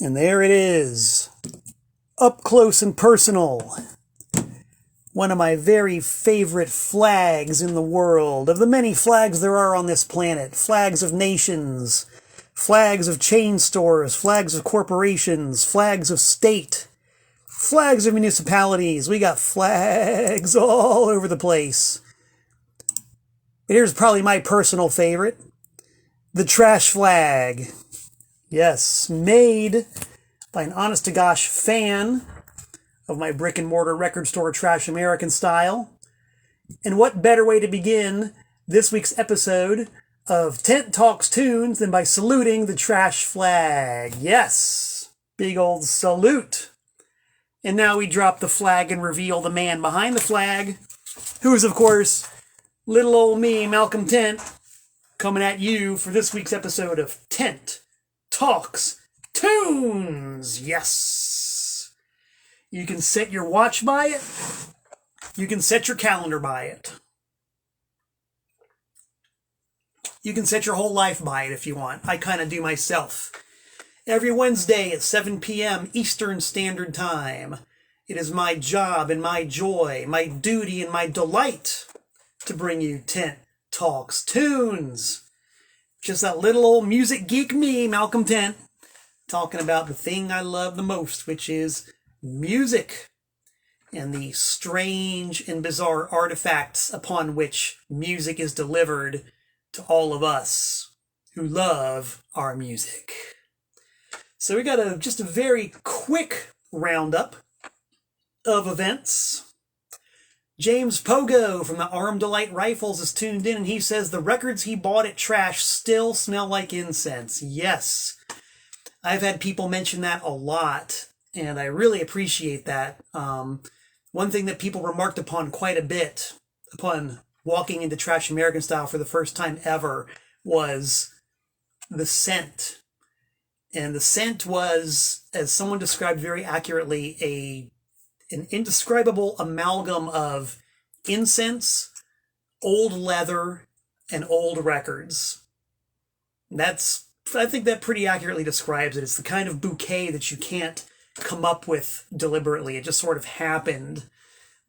And there it is, up close and personal. One of my very favorite flags in the world, of the many flags there are on this planet. Flags of nations, flags of chain stores, flags of corporations, flags of state, flags of municipalities. We got flags all over the place. But here's probably my personal favorite, the trash flag. Yes, made by an honest-to-gosh fan of my brick-and-mortar record store Trash American style. And what better way to begin this week's episode of Talks Tunes than by saluting the trash flag. Yes, big old salute. And now we drop the flag and reveal the man behind the flag, who is, of course, little old me, Malcolm Tent, coming at you for this week's episode of Tent Talks Tunes. Yes. You can set your watch by it. You can set your calendar by it. You can set your whole life by it if you want. I kind of do myself. Every Wednesday at 7 p.m. Eastern Standard Time, it is my job and my joy, my duty and my delight to bring you Tent Talks Tunes. Just that little old music geek me, Malcolm Tent, talking about the thing I love the most, which is music and the strange and bizarre artifacts upon which music is delivered to all of us who love our music. So we got just a very quick roundup of events. James Pogo from the Armed Delight Rifles is tuned in, and he says the records he bought at Trash still smell like incense. Yes, I've had people mention that a lot, and I really appreciate that. One thing that people remarked upon quite a bit upon walking into Trash American style for the first time ever was the scent. And the scent was, as someone described very accurately, an indescribable amalgam of incense, old leather, and old records. I think that pretty accurately describes it. It's the kind of bouquet that you can't come up with deliberately. It just sort of happened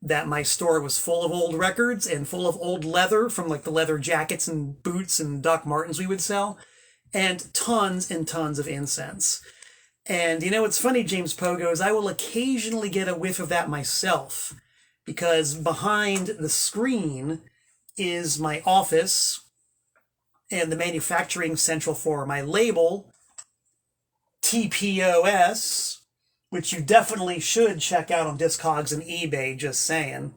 that my store was full of old records and full of old leather from like the leather jackets and boots and Doc Martens we would sell, and tons of incense. And you know what's funny, James Pogo, is I will occasionally get a whiff of that myself, because behind the screen is my office and the manufacturing central for my label, TPOS, which you definitely should check out on Discogs and eBay, just saying.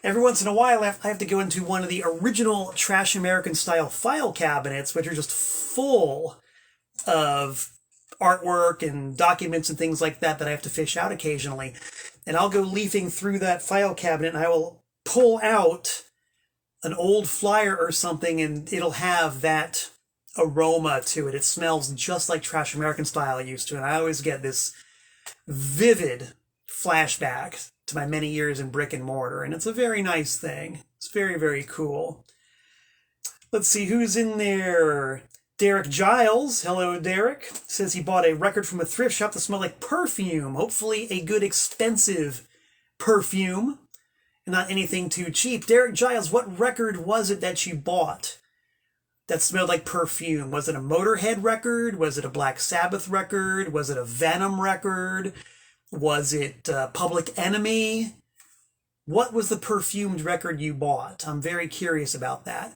Every once in a while, I have to go into one of the original Trash American style file cabinets, which are just full of artwork and documents and things like that I have to fish out occasionally. And I'll go leafing through that file cabinet, and I will pull out an old flyer or something, and it'll have that aroma to it. It smells just like Trash American style used to, and I always get this vivid flashback to my many years in brick and mortar, and it's a very nice thing. It's very, very cool. Let's see who's in there. Derek Giles, hello Derek, says he bought a record from a thrift shop that smelled like perfume. Hopefully a good expensive perfume, and not anything too cheap. Derek Giles, what record was it that you bought that smelled like perfume? Was it a Motorhead record? Was it a Black Sabbath record? Was it a Venom record? Was it Public Enemy? What was the perfumed record you bought? I'm very curious about that.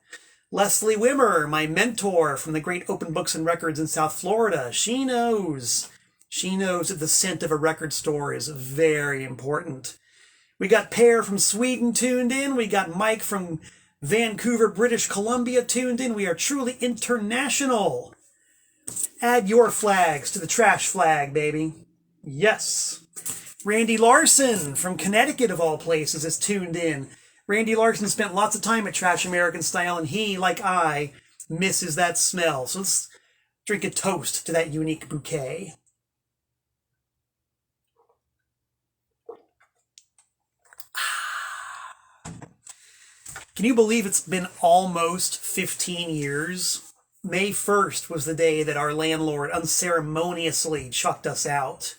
Leslie Wimmer, my mentor from the great Open Books and Records in South Florida. She knows that the scent of a record store is very important. We got Pear from Sweden tuned in. We got Mike from Vancouver, British Columbia tuned in. We are truly international. Add your flags to the trash flag, baby. Yes. Randy Larson from Connecticut, of all places, is tuned in. Randy Larson spent lots of time at Trash American style, and he, like I, misses that smell. So let's drink a toast to that unique bouquet. Can you believe it's been almost 15 years May 1st was the day that our landlord unceremoniously chucked us out.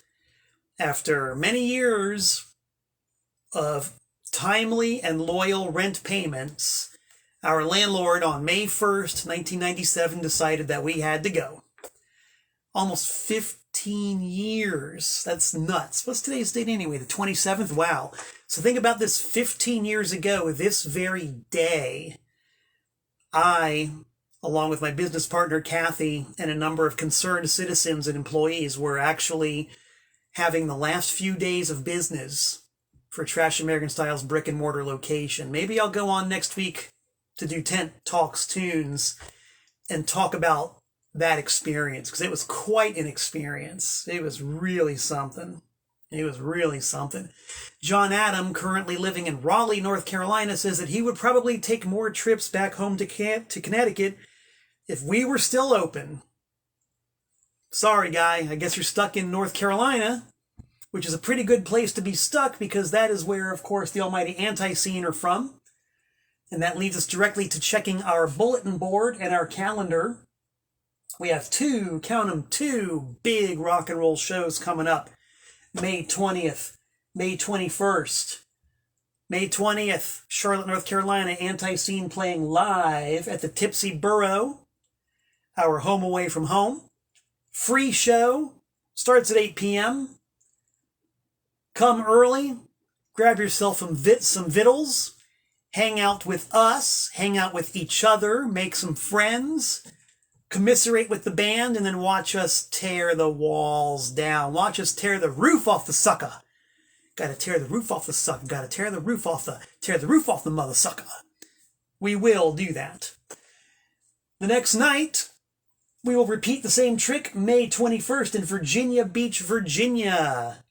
After many years of timely and loyal rent payments, our landlord on May 1st, 1997 decided that we had to go. Almost 15 years. That's nuts. What's today's date anyway? The 27th? Wow. So think about this. 15 years ago, this very day, I, along with my business partner Kathy and a number of concerned citizens and employees, were actually having the last few days of business for Trash American Style's brick and mortar location. Maybe I'll go on next week to do Talks Tunes and talk about that experience, because it was quite an experience. It was really something. It was really something. John Adam, currently living in Raleigh, North Carolina, says that he would probably take more trips back home to Connecticut if we were still open. Sorry, guy. I guess you're stuck in North Carolina, which is a pretty good place to be stuck, because that is where, of course, the almighty anti-scene are from. And that leads us directly to checking our bulletin board and our calendar. We have two big rock and roll shows coming up. May 20th, May 21st. May 20th, Charlotte, North Carolina, Anti-Scene playing live at the Tipsy Burro, our home away from home. Free show, starts at 8 p.m. Come early, grab yourself some vittles, hang out with us, hang out with each other, make some friends, commiserate with the band, and then watch us tear the walls down. Watch us tear the roof off the sucker. Gotta tear the roof off the sucker. Gotta tear the roof off the mother sucker. We will do that. The next night, we will repeat the same trick, May 21st in Virginia Beach, Virginia,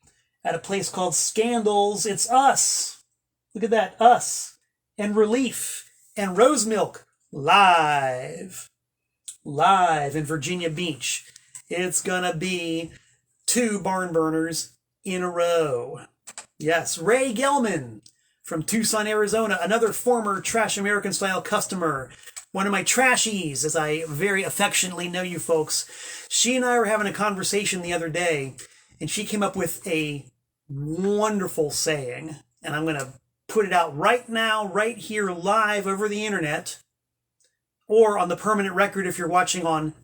at a place called Scandals. It's us. Look at that, us, and Relief, and Rose Milk, live in Virginia Beach. It's gonna be 2 barn burners in a row. Yes, Ray Gelman from Tucson, Arizona, another former Trash American Style customer, one of my trashies, as I very affectionately know you folks. She and I were having a conversation the other day, and she came up with a wonderful saying, and I'm gonna put it out right now, right here, live over the internet, or on the permanent record if you're watching on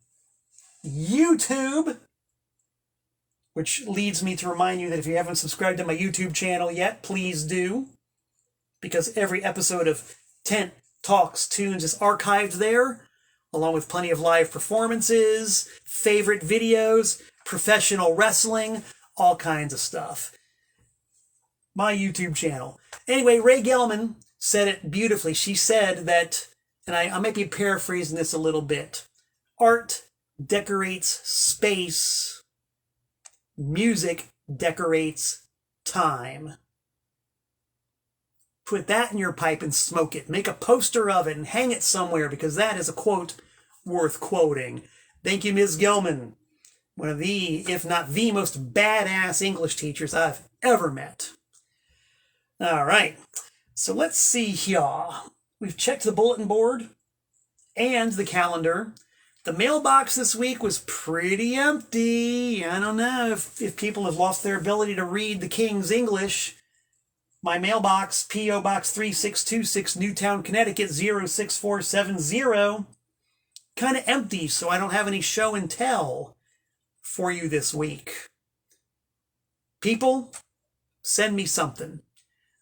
YouTube, which leads me to remind you that if you haven't subscribed to my YouTube channel yet, please do, because every episode of Talks Tunes is archived there, along with plenty of live performances, favorite videos, professional wrestling, all kinds of stuff. My YouTube channel. Anyway, Ray Gelman said it beautifully. She said that, and I might be paraphrasing this a little bit, art decorates space, music decorates time. Put that in your pipe and smoke it. Make a poster of it and hang it somewhere, because that is a quote worth quoting. Thank you, Ms. Gelman. One of the, if not the most badass English teachers I've ever met. All right, so let's see here. We've checked the bulletin board and the calendar. The mailbox this week was pretty empty. I don't know if people have lost their ability to read the King's English. My mailbox, P.O. Box 3626, Newtown, Connecticut, 06470. Kind of empty, so I don't have any show and tell for you this week. People, send me something.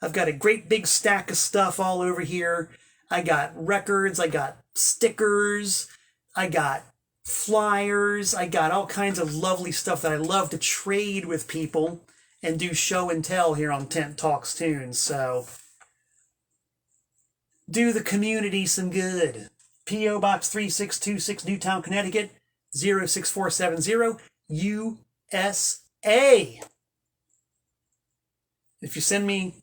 I've got a great big stack of stuff all over here. I got records, I got stickers, I got flyers, I got all kinds of lovely stuff that I love to trade with people and do show and tell here on Talks Tunes. So do the community some good. P.O. Box 3626, Newtown, Connecticut, 06470, USA. If you send me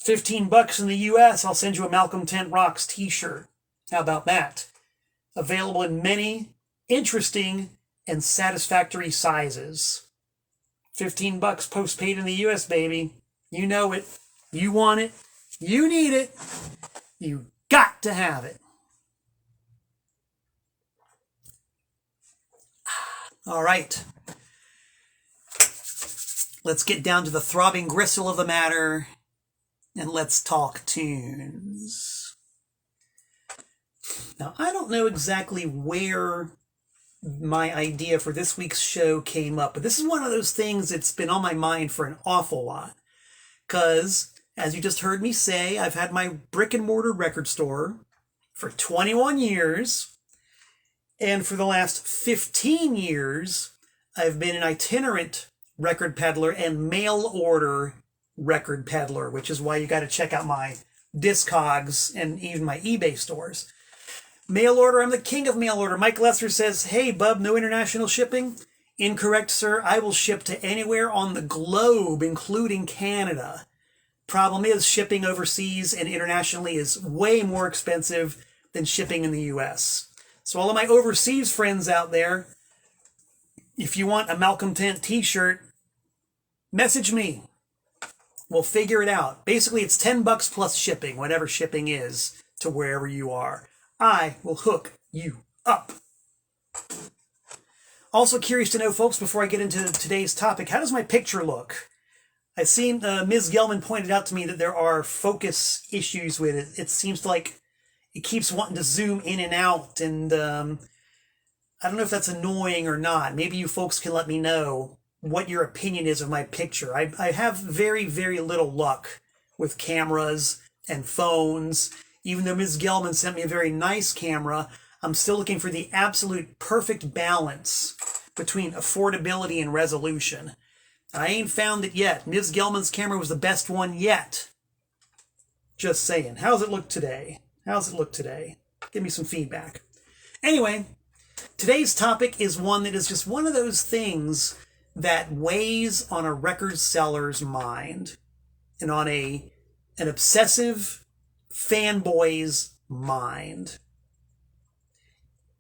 $15 in the US, I'll send you a Malcolm Tent Rocks t-shirt. How about that? Available in many interesting and satisfactory sizes. $15 postpaid in the US, baby. You know it. You want it. You need it. You got to have it. All right. Let's get down to the throbbing gristle of the matter, and let's talk tunes. Now, I don't know exactly where my idea for this week's show came up, but this is one of those things that's been on my mind for an awful lot. Because, as you just heard me say, I've had my brick and mortar record store for 21 years, and for the last 15 years, I've been an itinerant record peddler and mail order record peddler, which is why you got to check out my Discogs and even my eBay stores. Mail order, I'm the king of mail order. Mike Lesser says, hey, bub, no international shipping? Incorrect, sir. I will ship to anywhere on the globe, including Canada. Problem is, shipping overseas and internationally is way more expensive than shipping in the U.S. So all of my overseas friends out there, if you want a Malcolm Tent t-shirt, message me. We'll figure it out. Basically, it's $10 plus shipping, whatever shipping is, to wherever you are. I will hook you up. Also curious to know, folks, before I get into today's topic, how does my picture look? I've seen Ms. Gelman pointed out to me that there are focus issues with it. It seems like it keeps wanting to zoom in and out, and I don't know if that's annoying or not. Maybe you folks can let me know what your opinion is of my picture. I have very, very little luck with cameras and phones. Even though Ms. Gelman sent me a very nice camera, I'm still looking for the absolute perfect balance between affordability and resolution. I ain't found it yet. Ms. Gelman's camera was the best one yet. Just saying. How's it look today? How's it look today? Give me some feedback. Anyway, today's topic is one that is just one of those things that weighs on a record seller's mind and on an obsessive fanboy's mind.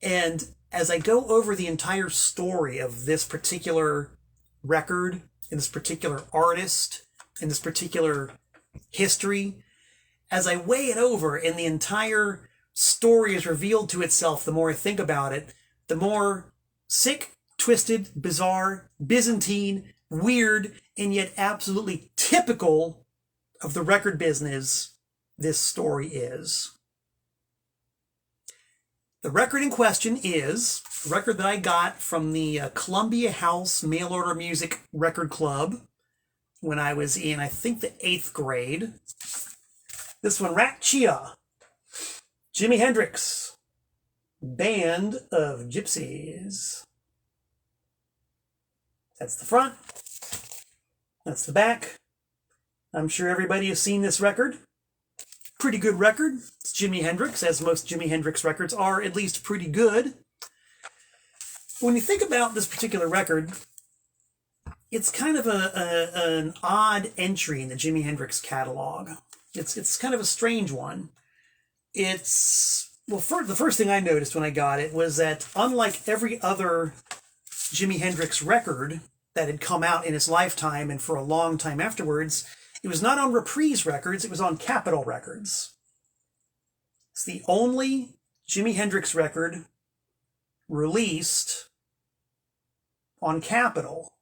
And as I go over the entire story of this particular record, and this particular artist, and this particular history, as I weigh it over and the entire story is revealed to itself, the more I think about it, the more sick, twisted, bizarre, Byzantine, weird, and yet absolutely typical of the record business this story is. The record in question is a record that I got from the Columbia House Mail Order Music Record Club when I was in, I think, the 8th grade. This one, Rat Chia, Jimi Hendrix, Band of Gypsies. That's the front. That's the back. I'm sure everybody has seen this record. Pretty good record. It's Jimi Hendrix, as most Jimi Hendrix records are at least pretty good. When you think about this particular record, it's kind of an odd entry in the Jimi Hendrix catalog. It's kind of a strange one. The first thing I noticed when I got it was that unlike every other Jimi Hendrix record that had come out in its lifetime and for a long time afterwards, it was not on Reprise Records, it was on Capitol Records. It's the only Jimi Hendrix record released on Capitol.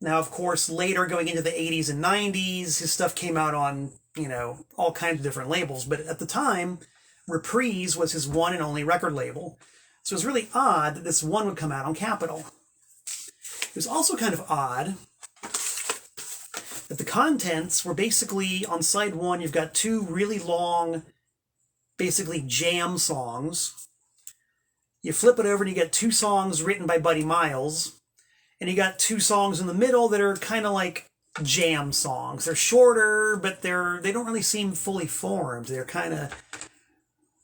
Now, of course, later going into the 80s and 90s, his stuff came out on, all kinds of different labels. But at the time, Reprise was his one and only record label. So it was really odd that this one would come out on Capitol. It was also kind of odd that the contents were basically, on side one, you've got two really long, basically jam songs. You flip it over and you get two songs written by Buddy Miles, and you got two songs in the middle that are kind of like jam songs. They're shorter, but they don't really seem fully formed. They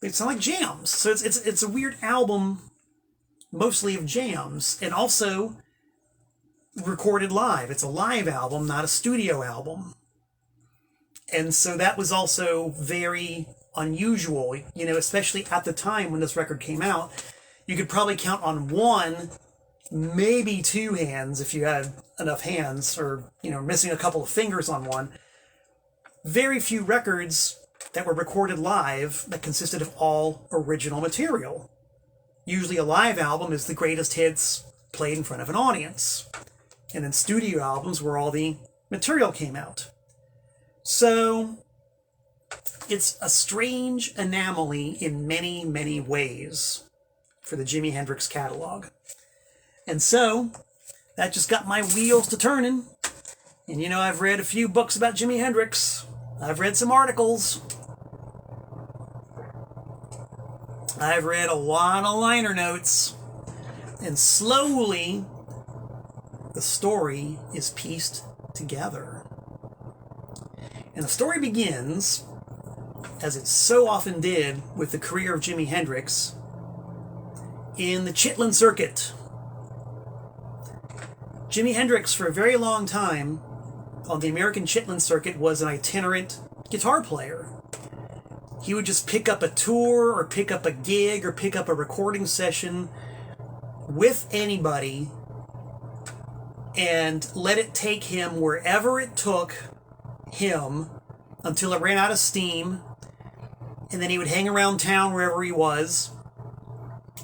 sound like jams. So it's a weird album, mostly of jams, and also recorded live. It's a live album, not a studio album. And so that was also very unusual, especially at the time when this record came out. You could probably count on one, maybe two hands if you had enough hands, or, missing a couple of fingers on one. Very few records that were recorded live that consisted of all original material. Usually a live album is the greatest hits played in front of an audience. And then studio albums where all the material came out. So it's a strange anomaly in many, many ways for the Jimi Hendrix catalog. And so that just got my wheels to turning. And you know, I've read a few books about Jimi Hendrix. I've read some articles. I've read a lot of liner notes. And slowly, the story is pieced together. And the story begins, as it so often did with the career of Jimi Hendrix, in the Chitlin circuit. Jimi Hendrix, for a very long time, on the American Chitlin circuit, was an itinerant guitar player. He would just pick up a tour, or pick up a gig, or pick up a recording session with anybody, and let it take him wherever it took him until it ran out of steam, and then he would hang around town wherever he was,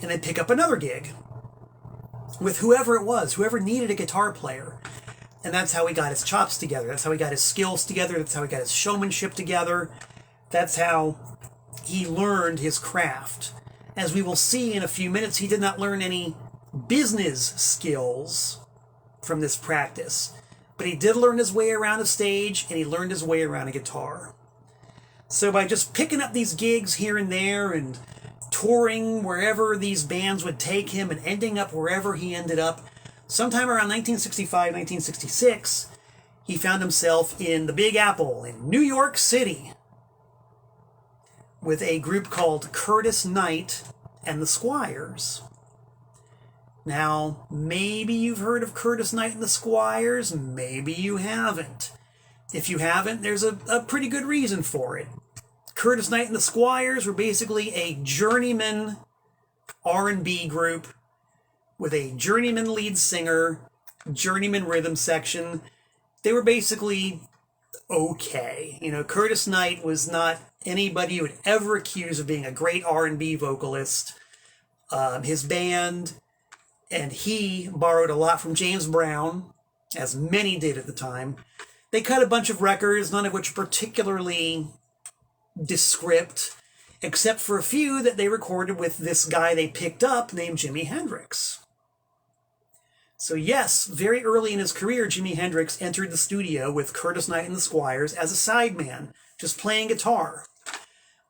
and then pick up another gig with whoever it was, whoever needed a guitar player. And that's how he got his chops together. That's how he got his skills together. That's how he got his showmanship together. That's how he learned his craft. As we will see in a few minutes, he did not learn any business skills from this practice. But he did learn his way around a stage, and he learned his way around a guitar. So by just picking up these gigs here and there and touring wherever these bands would take him and ending up wherever he ended up, sometime around 1965, 1966, he found himself in the Big Apple in New York City with a group called Curtis Knight and the Squires. Now, maybe you've heard of Curtis Knight and the Squires, maybe you haven't. If you haven't, there's a pretty good reason for it. Curtis Knight and the Squires were basically a journeyman R&B group with a journeyman lead singer, journeyman rhythm section. They were basically okay. You know, Curtis Knight was not anybody you would ever accuse of being a great R&B vocalist. His band and he borrowed a lot from James Brown, as many did at the time. They cut a bunch of records, none of which were particularly descript, except for a few that they recorded with this guy they picked up named Jimi Hendrix. So yes, very early in his career, Jimi Hendrix entered the studio with Curtis Knight and the Squires as a sideman, just playing guitar.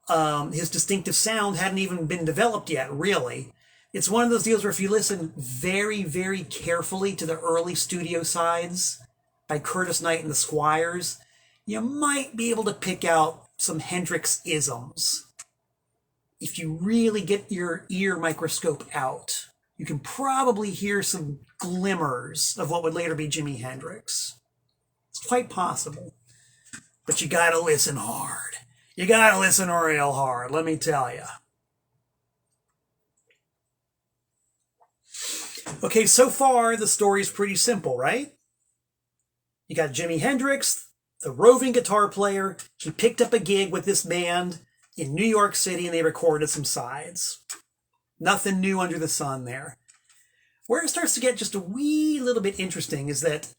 His distinctive sound hadn't even been developed yet, really. It's one of those deals where if you listen very, very carefully to the early studio sides by Curtis Knight and the Squires, you might be able to pick out some Hendrix isms. If you really get your ear microscope out, you can probably hear some glimmers of what would later be Jimi Hendrix. It's quite possible. But you gotta listen hard. You gotta listen real hard, let me tell you. Okay, so far the story's pretty simple, right? You got Jimi Hendrix, the roving guitar player. He picked up a gig with this band in New York City and they recorded some sides. Nothing new under the sun there. Where it starts to get just a wee little bit interesting is that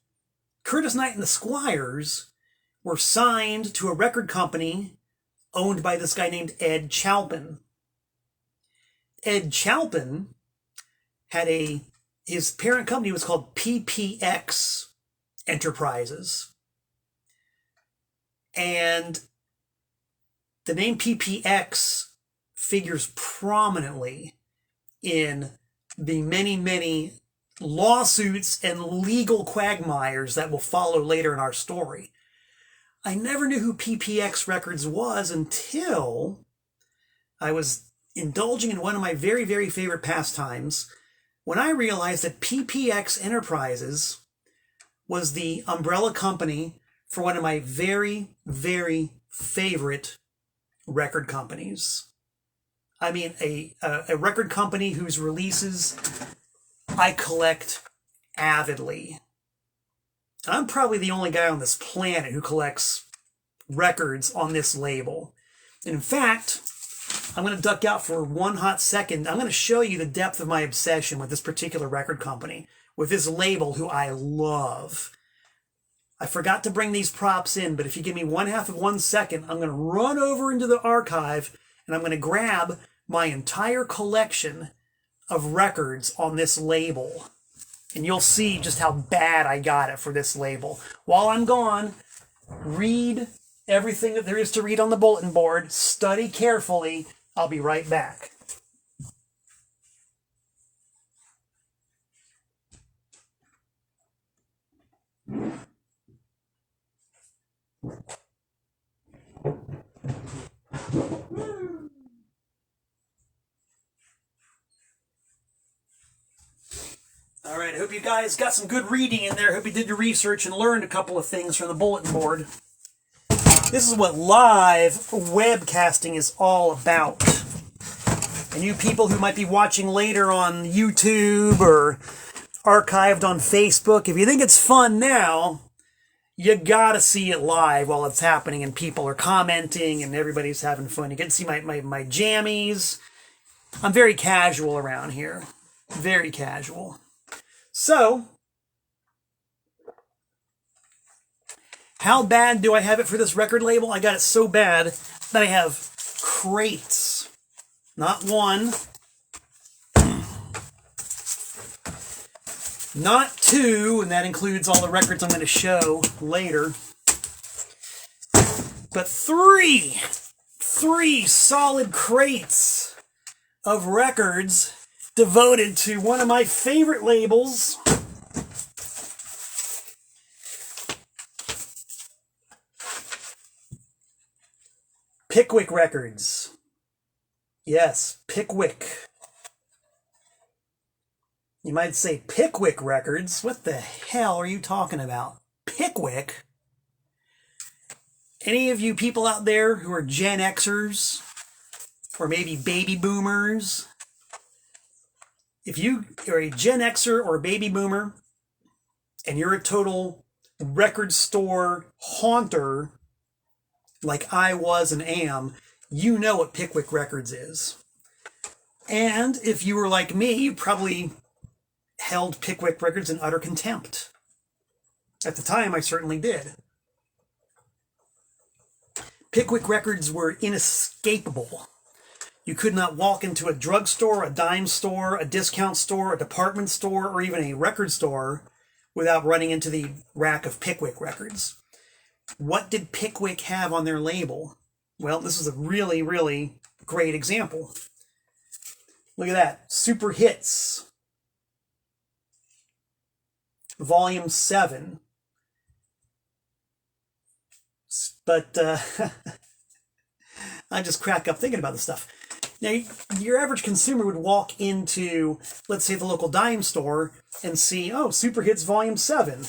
Curtis Knight and the Squires were signed to a record company owned by this guy named Ed Chalpin. Ed Chalpin had his parent company was called PPX Enterprises. And the name PPX figures prominently in the many, many lawsuits and legal quagmires that will follow later in our story. I never knew who PPX Records was until I was indulging in one of my very, very favorite pastimes when I realized that PPX Enterprises was the umbrella company for one of my very, very favorite record companies. I mean, a record company whose releases I collect avidly. I'm probably the only guy on this planet who collects records on this label. And in fact, I'm going to duck out for one hot second. I'm going to show you the depth of my obsession with this particular record company, with this label who I love. I forgot to bring these props in, but if you give me 1/2 of 1 second, I'm going to run over into the archive and I'm going to grab my entire collection of records on this label. And you'll see just how bad I got it for this label. While I'm gone, read everything that there is to read on the bulletin board. Study carefully. I'll be right back. All right, I hope you guys got some good reading in there. I hope you did your research and learned a couple of things from the bulletin board. This is what live webcasting is all about. And you people who might be watching later on YouTube or archived on Facebook, if you think it's fun now, you gotta see it live while it's happening and people are commenting and everybody's having fun. You get to see my jammies. I'm very casual around here. Very casual. So, how bad do I have it for this record label? I got it so bad that I have crates. Not one. Not two, and that includes all the records I'm going to show later. But three solid crates of records devoted to one of my favorite labels. Pickwick Records. Yes, Pickwick. You might say Pickwick Records. What the hell are you talking about? Pickwick? Any of you people out there who are Gen Xers or maybe baby boomers, if you are a Gen Xer or a baby boomer and you're a total record store haunter like I was and am, you know what Pickwick Records is. And if you were like me, you probably held Pickwick Records in utter contempt. At the time, I certainly did. Pickwick Records were inescapable. You could not walk into a drugstore, a dime store, a discount store, a department store, or even a record store without running into the rack of Pickwick Records. What did Pickwick have on their label? Well, this is a really, really great example. Look at that. Super Hits. Volume 7. But I just crack up thinking about this stuff. Now, your average consumer would walk into, let's say, the local dime store and see, oh, Super Hits Volume 7.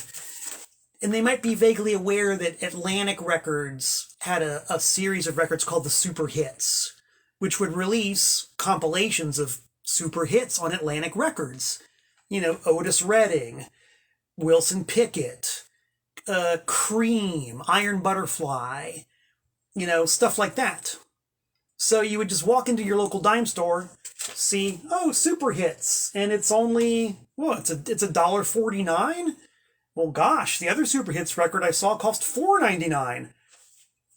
And they might be vaguely aware that Atlantic Records had a series of records called the Super Hits, which would release compilations of super hits on Atlantic Records. You know, Otis Redding, Wilson Pickett, Cream, Iron Butterfly, you know, stuff like that. So you would just walk into your local dime store, see, oh, Super Hits, and it's only, well, it's $1.49? Well, gosh, the other Super Hits record I saw cost $4.99.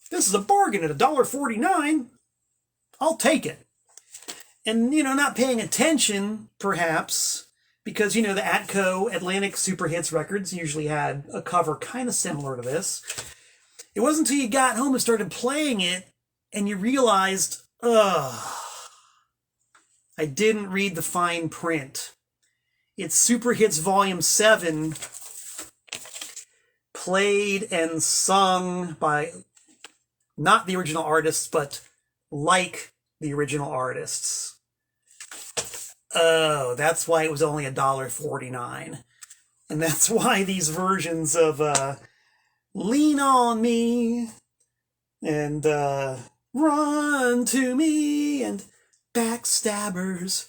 This is a bargain at $1.49. I'll take it. And, you know, not paying attention, perhaps, because, you know, the Atco Atlantic Super Hits records usually had a cover kind of similar to this. It wasn't until you got home and started playing it and you realized, ugh, I didn't read the fine print. It's Super Hits Volume 7, played and sung by not the original artists, but like the original artists. Oh, that's why it was only $1.49. And that's why these versions of Lean on Me and Run to Me and Backstabbers,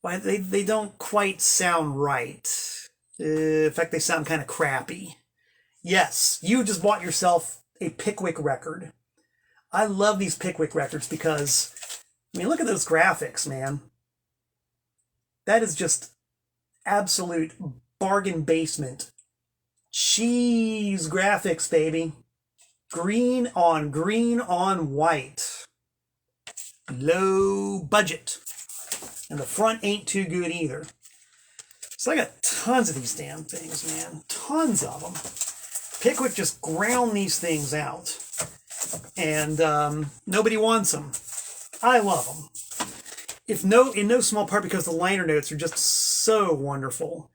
why they don't quite sound right. In fact, they sound kind of crappy. Yes, you just bought yourself a Pickwick record. I love these Pickwick records because I mean, look at those graphics, man. That is just absolute bargain basement. Cheese graphics, baby. Green on white. Low budget. And the front ain't too good either. So I got tons of these damn things, man. Tons of them. Pickwick just ground these things out. And nobody wants them. I love them. In no small part because the liner notes are just so wonderful.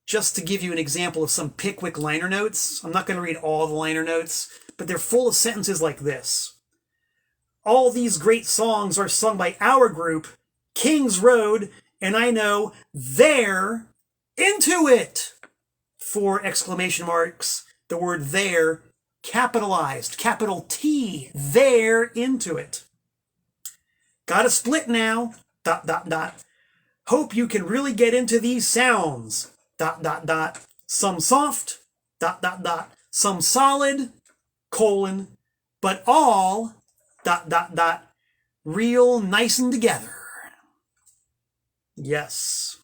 Just to give you an example of some Pickwick liner notes, I'm not going to read all the liner notes, but they're full of sentences like this. All these great songs are sung by our group, King's Road, and I know they're into it! 4 exclamation marks. The word there, capitalized, capital T, they're into it. Got a split now, ... Hope you can really get into these sounds, ... Some soft, ... Some solid, ... But all, ... Real nice and together. Yes.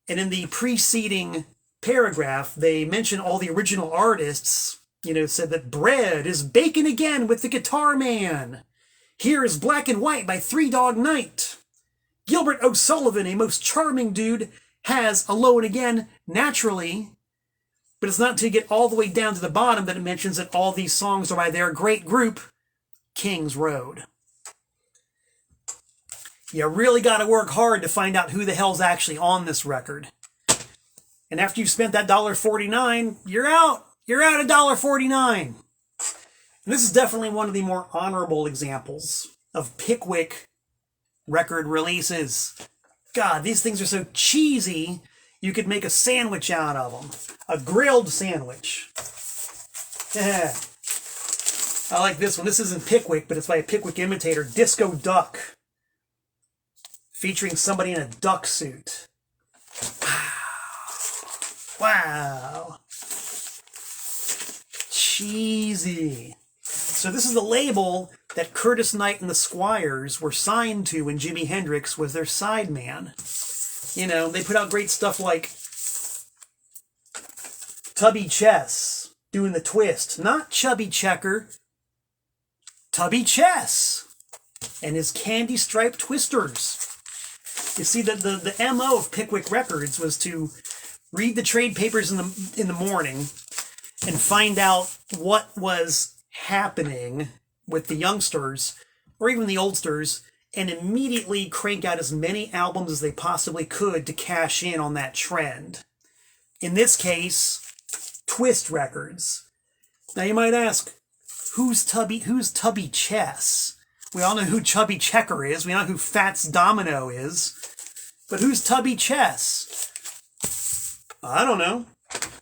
And in the preceding paragraph, they mention all the original artists, said that bread is baking again with the Guitar Man. Here is Black and White by Three Dog Night. Gilbert O'Sullivan, a most charming dude, has Alone Again naturally, but it's not until you get all the way down to the bottom that it mentions that all these songs are by their great group, King's Road. You really got to work hard to find out who the hell's actually on this record. And after you've spent that $1.49, you're out. You're out $1.49. And this is definitely one of the more honorable examples of Pickwick record releases. God, these things are so cheesy, you could make a sandwich out of them. A grilled sandwich. Yeah. I like this one. This isn't Pickwick, but it's by a Pickwick imitator, Disco Duck. Featuring somebody in a duck suit. Wow. Cheesy. So this is the label that Curtis Knight and the Squires were signed to when Jimi Hendrix was their sideman. They put out great stuff like Tubby Chess, doing the twist. Not Chubby Checker, Tubby Chess, and his candy striped twisters. You see, the MO of Pickwick Records was to read the trade papers in the morning and find out what was happening with the youngsters, or even the oldsters, and immediately crank out as many albums as they possibly could to cash in on that trend. In this case, Twist Records. Now you might ask, who's Tubby Chess? We all know who Chubby Checker is. We know who Fats Domino is. But who's Tubby Chess? I don't know.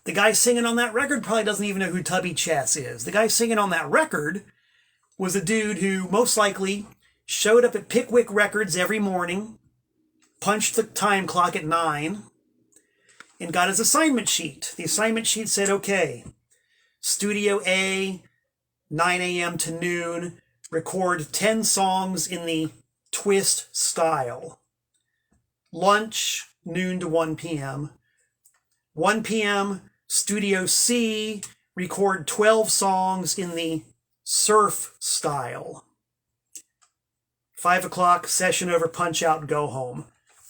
The guy singing on that record probably doesn't even know who Tubby Chess is. The guy singing on that record was a dude who most likely showed up at Pickwick Records every morning, punched the time clock at 9, and got his assignment sheet. The assignment sheet said, okay, Studio A, 9 a.m. to noon, record 10 songs in the twist style. Lunch, noon to 1 p.m. 1 p.m., Studio C, record 12 songs in the surf style. 5 o'clock, session over, punch out, go home.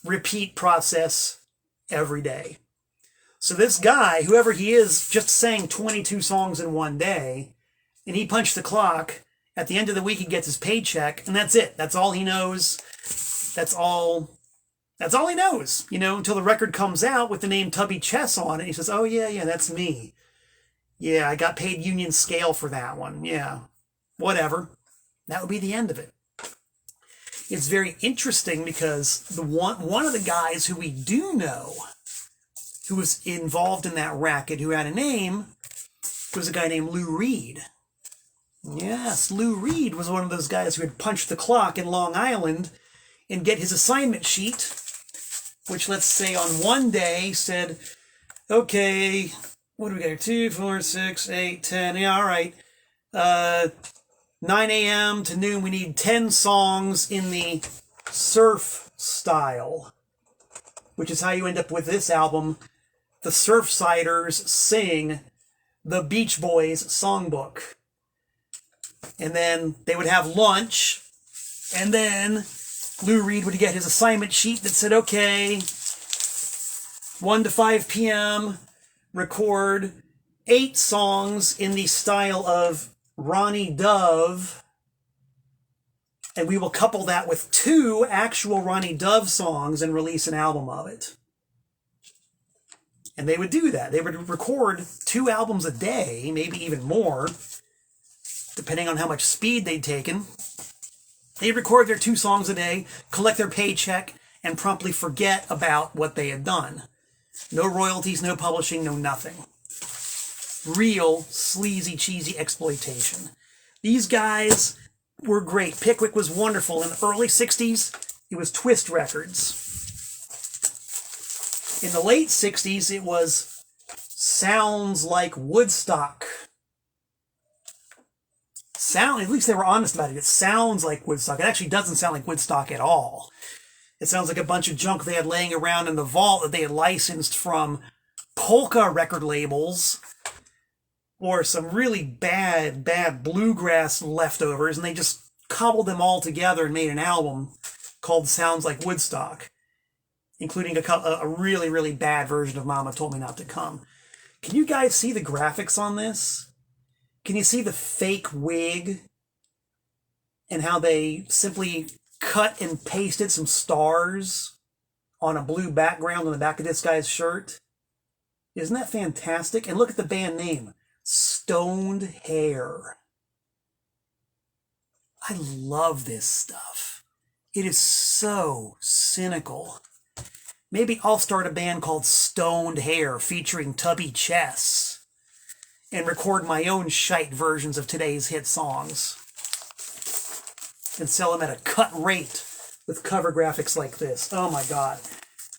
Repeat process every day. So this guy, whoever he is, just sang 22 songs in one day, and he punched the clock. At the end of the week, he gets his paycheck, and that's it. That's all he knows. That's all he knows, until the record comes out with the name Tubby Chess on it. He says, oh, yeah, that's me. Yeah, I got paid union scale for that one. Yeah, whatever. That would be the end of it. It's very interesting because one of the guys who we do know who was involved in that racket, who had a name, was a guy named Lou Reed. Yes, Lou Reed was one of those guys who had punched the clock in Long Island and get his assignment sheet, which, let's say, on one day said, okay, what do we got here? 2, 4, 6, 8, 10. Yeah, all right. 9 a.m. to noon, we need 10 songs in the surf style, which is how you end up with this album. The Surfsiders sing the Beach Boys songbook. And then they would have lunch, and then Lou Reed would get his assignment sheet that said, okay, 1 to 5 p.m., record 8 songs in the style of Ronnie Dove, and we will couple that with 2 actual Ronnie Dove songs and release an album of it. And they would do that. They would record 2 albums a day, maybe even more, depending on how much speed they'd taken. They'd record their 2 songs a day, collect their paycheck, and promptly forget about what they had done. No royalties, no publishing, no nothing. Real sleazy, cheesy exploitation. These guys were great. Pickwick was wonderful. In the early 60s, it was Twist Records. In the late 60s, it was Sounds Like Woodstock. At least they were honest about it. It sounds like Woodstock. It actually doesn't sound like Woodstock at all. It sounds like a bunch of junk they had laying around in the vault that they had licensed from polka record labels or some really bad bluegrass leftovers, and they just cobbled them all together and made an album called Sounds Like Woodstock, including a really, really bad version of Mama Told Me Not to Come. Can you guys see the graphics on this? Can you see the fake wig and how they simply cut and pasted some stars on a blue background on the back of this guy's shirt? Isn't that fantastic? And look at the band name, Stoned Hair. I love this stuff. It is so cynical. Maybe I'll start a band called Stoned Hair featuring Tubby Chess and record my own shite versions of today's hit songs and sell them at a cut rate with cover graphics like this. Oh my God.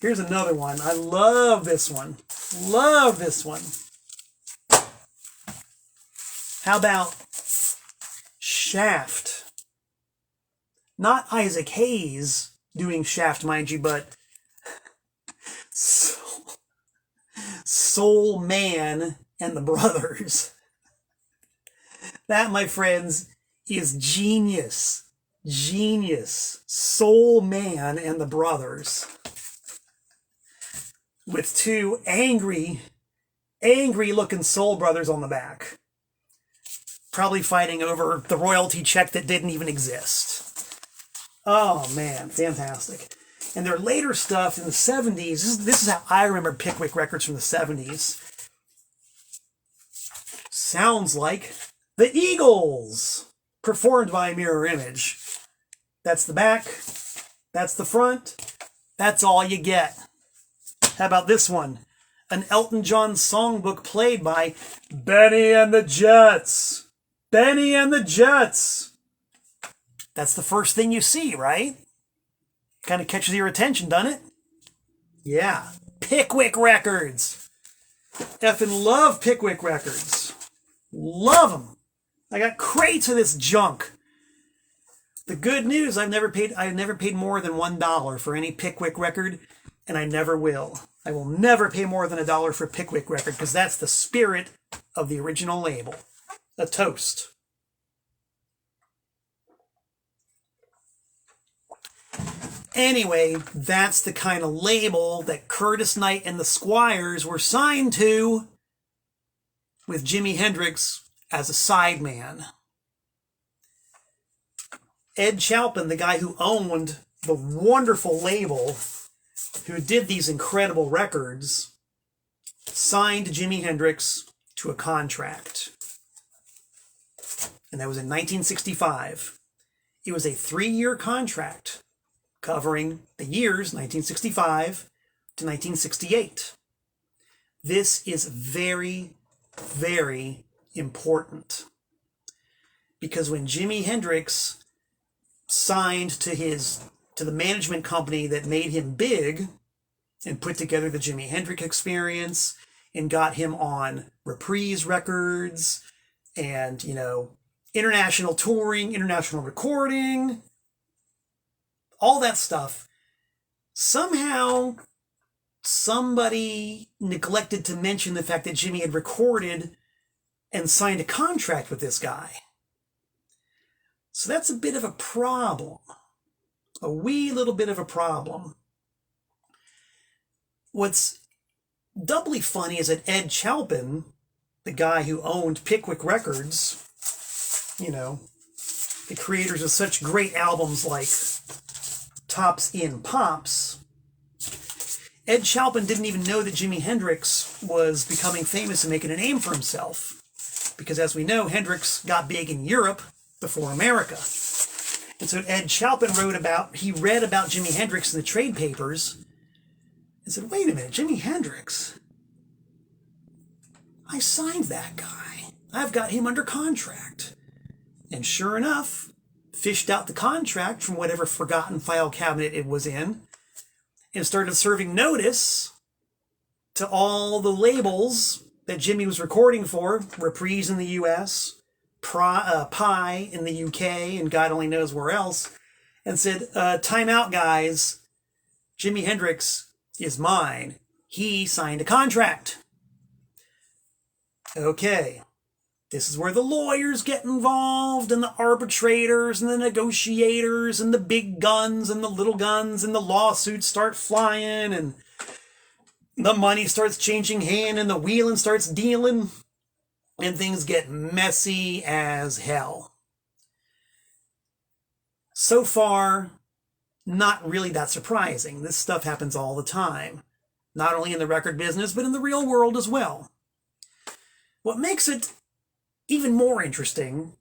Here's another one. I love this one. Love this one. How about Shaft? Not Isaac Hayes doing Shaft, mind you, but Soul Man and the Brothers. That, my friends, is genius. Genius. Soul Man and the Brothers. With 2 angry looking soul brothers on the back. Probably fighting over the royalty check that didn't even exist. Oh man, fantastic. And their later stuff in the 70s, this is how I remember Pickwick Records from the 70s. Sounds like the Eagles, performed by Mirror Image. That's the back, that's the front, that's all you get. How about this one? An Elton John songbook played by Benny and the Jets. Benny and the Jets. That's the first thing you see, right? Kind of catches your attention, doesn't it? Yeah. Pickwick Records. Effing love Pickwick Records. Love them. I got crates of this junk. The good news, I've never paid more than $1 for any Pickwick record, and I never will. I will never pay more than $1 for a Pickwick record, because that's the spirit of the original label. A toast. Anyway, that's the kind of label that Curtis Knight and the Squires were signed to, with Jimi Hendrix as a sideman. Ed Chalpin, the guy who owned the wonderful label, who did these incredible records, signed Jimi Hendrix to a contract. And that was in 1965. It was a 3-year contract covering the years 1965 to 1968. This is very, very important, because when Jimi Hendrix signed to the management company that made him big and put together the Jimi Hendrix Experience and got him on Reprise Records and, international touring, international recording, all that stuff. Somehow, somebody neglected to mention the fact that Jimmy had recorded and signed a contract with this guy. So that's a bit of a problem. A wee little bit of a problem. What's doubly funny is that Ed Chalpin, the guy who owned Pickwick Records, you know, the creators of such great albums like Tops in Pops, Ed Chalpin didn't even know that Jimi Hendrix was becoming famous and making a name for himself. Because as we know, Hendrix got big in Europe before America. And so Ed Chalpin he read about Jimi Hendrix in the trade papers and said, wait a minute, Jimi Hendrix? I signed that guy. I've got him under contract. And sure enough, fished out the contract from whatever forgotten file cabinet it was in and started serving notice to all the labels that Jimmy was recording for, Reprise in the US, Pi in the UK, and God only knows where else, and said, time out, guys. Jimi Hendrix is mine. He signed a contract. Okay. This is where the lawyers get involved, and the arbitrators, and the negotiators, and the big guns, and the little guns, and the lawsuits start flying, and the money starts changing hand, and the wheeling starts dealing, and things get messy as hell. So far, not really that surprising. This stuff happens all the time, not only in the record business, but in the real world as well. What makes it even more interesting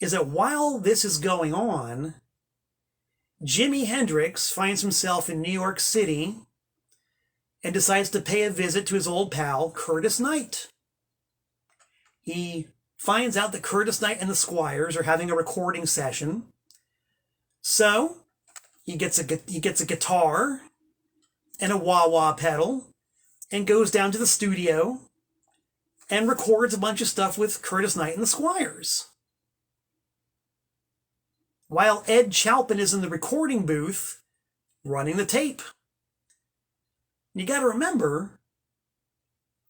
is that while this is going on, Jimi Hendrix finds himself in New York City and decides to pay a visit to his old pal, Curtis Knight. He finds out that Curtis Knight and the Squires are having a recording session. So he gets a guitar and a wah-wah pedal and goes down to the studio and records a bunch of stuff with Curtis Knight and the Squires. While Ed Chalpin is in the recording booth running the tape. You got to remember,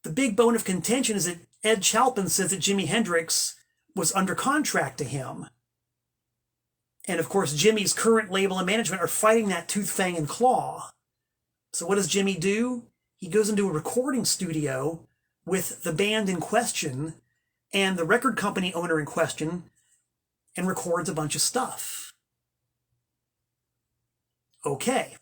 the big bone of contention is that Ed Chalpin says that Jimi Hendrix was under contract to him. And of course, Jimmy's current label and management are fighting that tooth, fang, and claw. So what does Jimmy do? He goes into a recording studio with the band in question and the record company owner in question and records a bunch of stuff. Okay.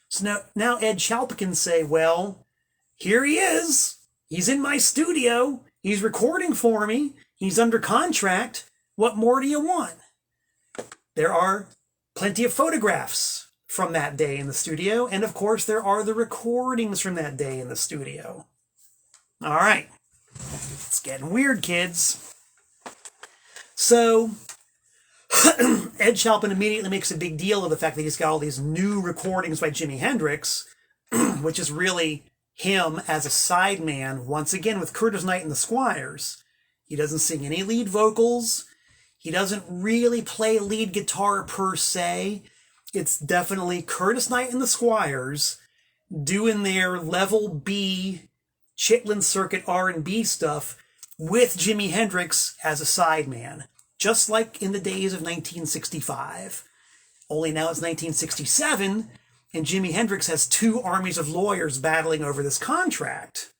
So now Ed Chalpin can say, well, here he is. He's in my studio. He's recording for me. He's under contract. What more do you want? There are plenty of photographs from that day in the studio. And of course, there are the recordings from that day in the studio. All right. It's getting weird, kids. So Ed Chalpin immediately makes a big deal of the fact that he's got all these new recordings by Jimi Hendrix, which is really him as a sideman, once again with Curtis Knight and the Squires. He doesn't sing any lead vocals. He doesn't really play lead guitar per se. It's definitely Curtis Knight and the Squires doing their level B Chitlin Circuit R&B stuff with Jimi Hendrix as a sideman, just like in the days of 1965. Only now it's 1967, and Jimi Hendrix has two armies of lawyers battling over this contract.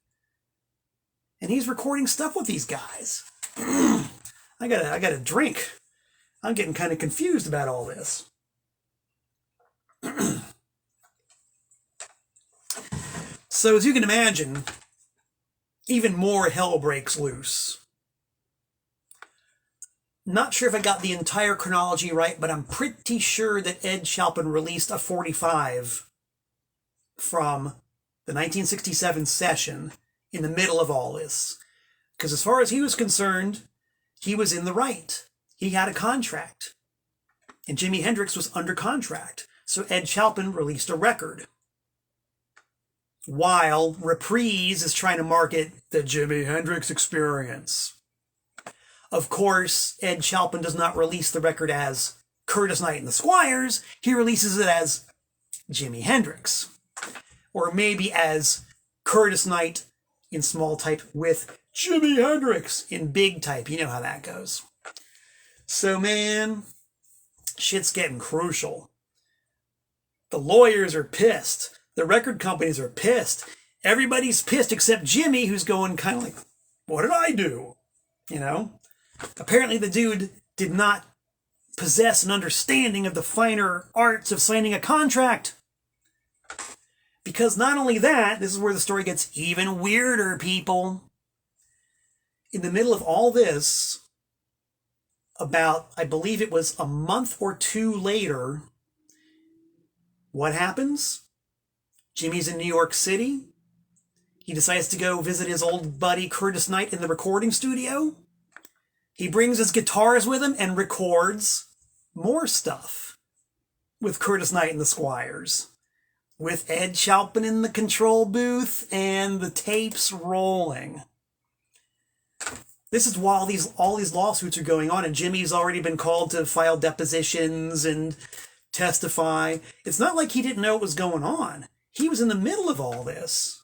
And he's recording stuff with these guys. I gotta drink. I'm getting kind of confused about all this. So as you can imagine, even more hell breaks loose. Not sure if I got the entire chronology right, but I'm pretty sure that Ed Chalpin released a 45 from the 1967 session in the middle of all this. Because as far as he was concerned, he was in the right. He had a contract. And Jimi Hendrix was under contract. So Ed Chalpin released a record. While Reprise is trying to market the Jimi Hendrix Experience. Of course, Ed Chalpin does not release the record as Curtis Knight and the Squires. He releases it as Jimi Hendrix. Or maybe as Curtis Knight in small type with Jimi Hendrix in big type. You know how that goes. So, man, shit's getting crucial. The lawyers are pissed. The record companies are pissed. Everybody's pissed except Jimmy, who's going kind of like, what did I do? You know? Apparently the dude did not possess an understanding of the finer arts of signing a contract. Because not only that, this is where the story gets even weirder, people. In the middle of all this, about, I believe it was a month or two later, what happens? Jimmy's in New York City. He decides to go visit his old buddy Curtis Knight in the recording studio. He brings his guitars with him and records more stuff with Curtis Knight and the Squires, with Ed Chalpin in the control booth and the tapes rolling. This is while all these lawsuits are going on, and Jimmy's already been called to file depositions and testify. It's not like he didn't know what was going on. He was in the middle of all this.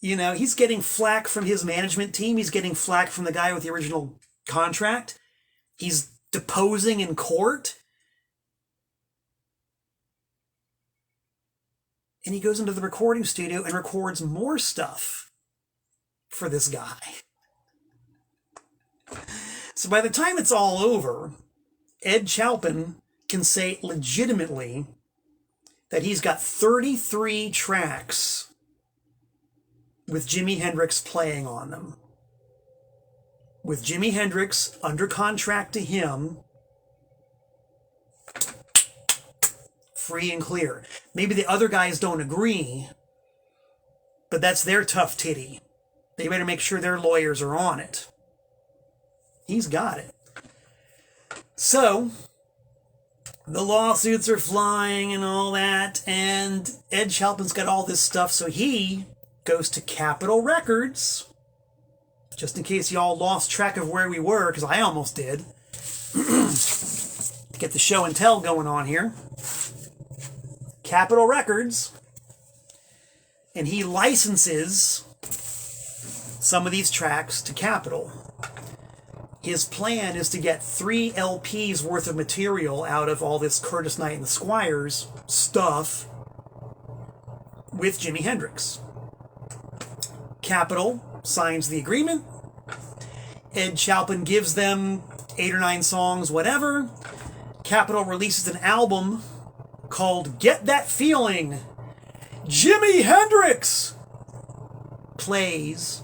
You know, he's getting flack from his management team. He's getting flack from the guy with the original contract. He's deposing in court. And he goes into the recording studio and records more stuff for this guy. So by the time it's all over, Ed Chalpin can say legitimately that he's got 33 tracks with Jimi Hendrix playing on them. With Jimi Hendrix under contract to him, free and clear. Maybe the other guys don't agree, but that's their tough titty. They better make sure their lawyers are on it. He's got it. So, the lawsuits are flying and all that, and Ed Chalpin's got all this stuff, so he goes to Capitol Records, just in case y'all lost track of where we were, because I almost did. Get the show and tell going on here. Capitol Records, and he licenses some of these tracks to Capitol. His plan is to get 3 LPs worth of material out of all this Curtis Knight and the Squires stuff with Jimi Hendrix. Capitol signs the agreement. Ed Chalpin gives them 8 or 9 songs, whatever. Capitol releases an album called Get That Feeling. Jimi Hendrix plays.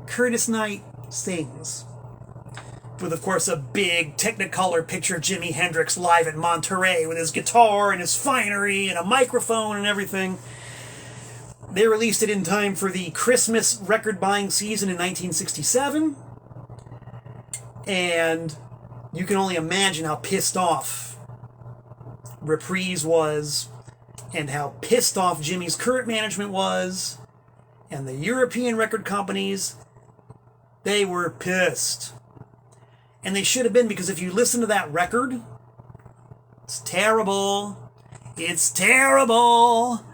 Curtis Knight sings. With, of course, a big Technicolor picture of Jimi Hendrix live at Monterey with his guitar and his finery and a microphone and everything. They released it in time for the Christmas record buying season in 1967. And you can only imagine how pissed off Reprise was, and how pissed off Jimmy's current management was, and the European record companies. They were pissed. And they should have been, because if you listen to that record, it's terrible. It's terrible.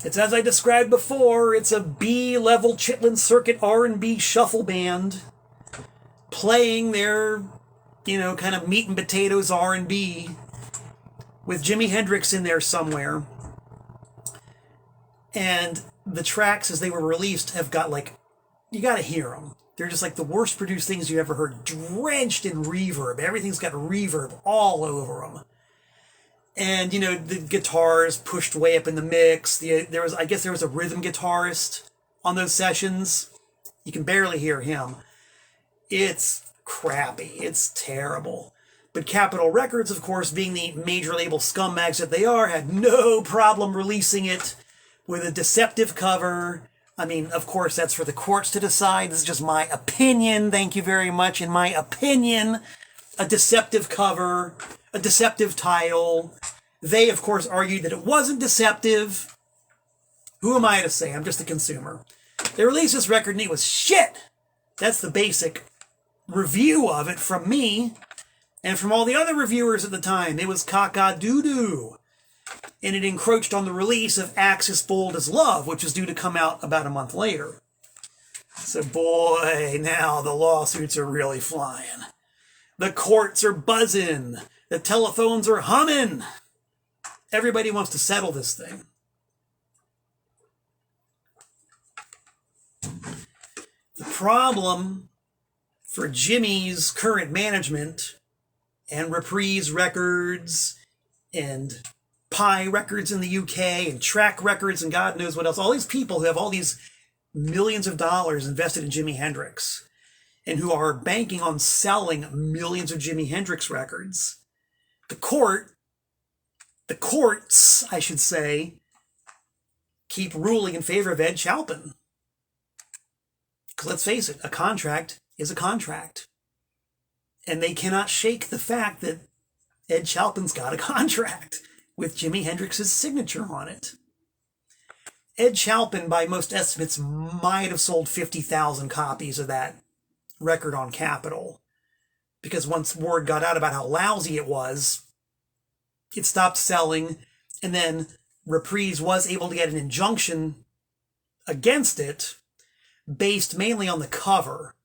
It's, as I described before, it's a B-level Chitlin Circuit R&B shuffle band playing their, kind of meat and potatoes R&B with Jimi Hendrix in there somewhere. And the tracks, as they were released, have got, you gotta hear them. They're just like the worst produced things you ever heard, drenched in reverb. Everything's got reverb all over them. And, the guitars pushed way up in the mix. There was a rhythm guitarist on those sessions. You can barely hear him. It's crappy. It's terrible. But Capitol Records, of course, being the major label scumbags that they are, had no problem releasing it with a deceptive cover. I mean, of course, that's for the courts to decide. This is just my opinion. Thank you very much. In my opinion, a deceptive cover, a deceptive title. They, of course, argued that it wasn't deceptive. Who am I to say? I'm just a consumer. They released this record and it was shit. That's the basic review of it from me and from all the other reviewers at the time. It was caca-doo-doo. And it encroached on the release of Axe as Bold as Love, which was due to come out about a month later. So boy, now the lawsuits are really flying. The courts are buzzing. The telephones are humming. Everybody wants to settle this thing. The problem for Jimmy's current management and Reprise Records and Pi Records in the UK and Track Records and God knows what else, all these people who have all these millions of dollars invested in Jimi Hendrix and who are banking on selling millions of Jimi Hendrix records, the courts, I should say, keep ruling in favor of Ed Chalpin. Because let's face it, a contract is a contract. And they cannot shake the fact that Ed Chalpin's got a contract with Jimi Hendrix's signature on it. Ed Chalpin, by most estimates, might have sold 50,000 copies of that record on Capitol. Because once word got out about how lousy it was, it stopped selling, and then Reprise was able to get an injunction against it, based mainly on the cover,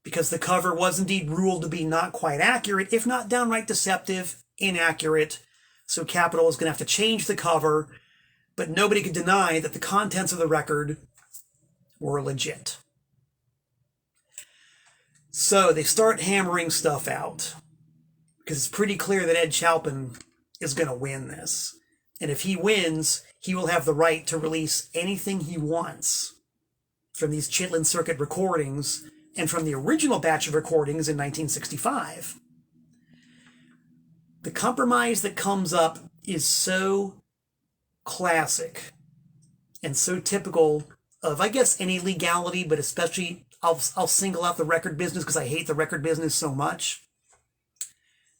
because the cover was indeed ruled to be not quite accurate, if not downright deceptive, inaccurate. So Capitol was going to have to change the cover, but nobody could deny that the contents of the record were legit. So they start hammering stuff out, because it's pretty clear that Ed Chalpin is going to win this. And if he wins, he will have the right to release anything he wants from these Chitlin Circuit recordings and from the original batch of recordings in 1965. The compromise that comes up is so classic and so typical of, I guess, any legality, but especially I'll single out the record business because I hate the record business so much.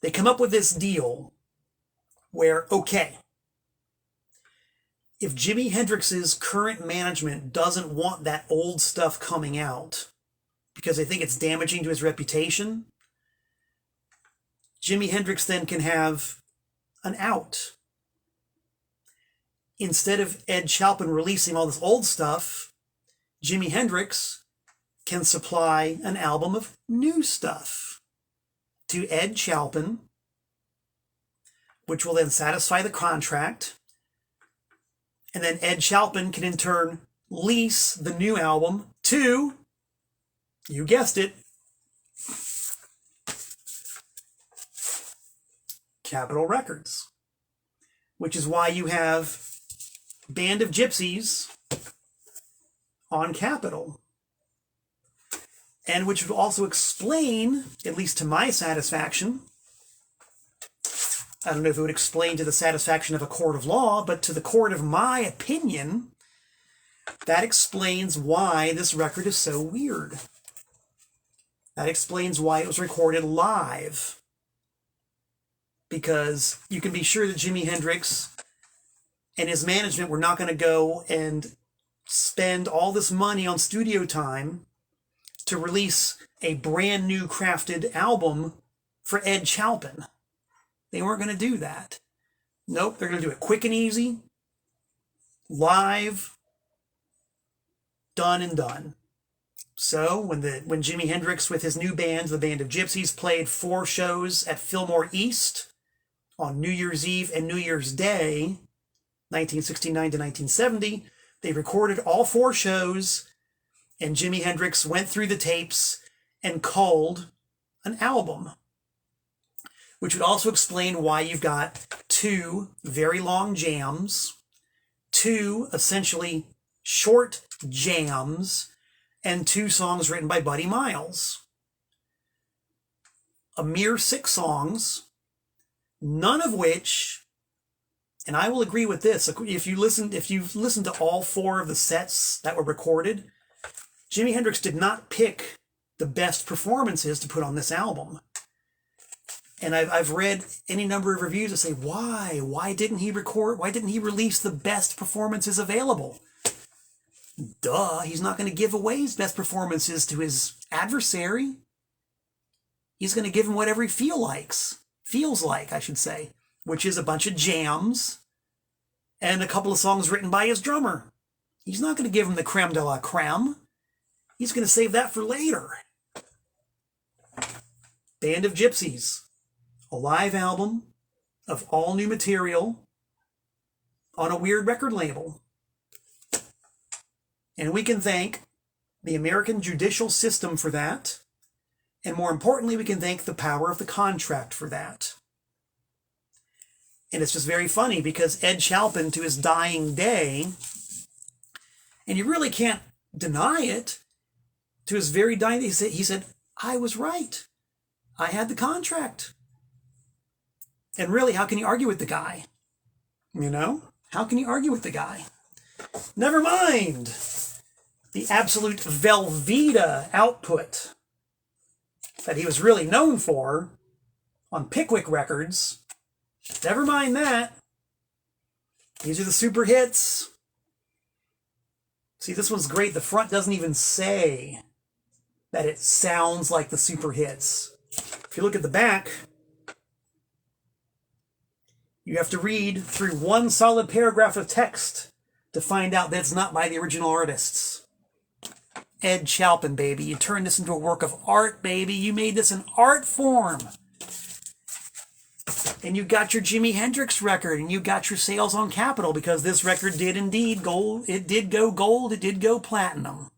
They come up with this deal where, okay, if Jimi Hendrix's current management doesn't want that old stuff coming out because they think it's damaging to his reputation, Jimi Hendrix then can have an out. Instead of Ed Chalpin releasing all this old stuff, Jimi Hendrix can supply an album of new stuff to Ed Chalpin, which will then satisfy the contract. And then Ed Chalpin can in turn lease the new album to, you guessed it, Capitol Records. Which is why you have Band of Gypsies on Capitol. And which would also explain, at least to my satisfaction, I don't know if it would explain to the satisfaction of a court of law, but to the court of my opinion, that explains why this record is so weird. That explains why it was recorded live. Because you can be sure that Jimi Hendrix and his management were not going to go and spend all this money on studio time to release a brand new crafted album for Ed Chalpin. They weren't going to do that. Nope, they're going to do it quick and easy, live, done and done. So when Jimi Hendrix with his new band, the Band of Gypsies, played 4 shows at Fillmore East on New Year's Eve and New Year's Day, 1969 to 1970, they recorded all 4 shows, and Jimi Hendrix went through the tapes and culled an album. Which would also explain why you've got 2 very long jams, 2 essentially short jams, and 2 songs written by Buddy Miles. A mere 6 songs, none of which, and I will agree with this, if you've listened to all 4 of the sets that were recorded, Jimi Hendrix did not pick the best performances to put on this album. And I've read any number of reviews that say, why? Why didn't he release the best performances available? Duh, he's not going to give away his best performances to his adversary. He's going to give him whatever he feels like, I should say, which is a bunch of jams and a couple of songs written by his drummer. He's not going to give him the creme de la creme. He's going to save that for later. Band of Gypsies, a live album of all new material on a weird record label. And we can thank the American judicial system for that. And more importantly, we can thank the power of the contract for that. And it's just very funny because Ed Chalpin, to his dying day, and you really can't deny it, to his very dying day, he said, I was right. I had the contract. And really, how can you argue with the guy? You know? How can you argue with the guy? Never mind the absolute Velveeta output that he was really known for on Pickwick Records. Never mind that. These are the super hits. See, this one's great. The front doesn't even say that it sounds like the super hits. If you look at the back, you have to read through one solid paragraph of text to find out that it's not by the original artists. Ed Chalpin, baby. You turned this into a work of art, baby. You made this an art form. And you got your Jimi Hendrix record, and you got your sales on Capitol, because this record did indeed gold. It did go gold. It did go platinum.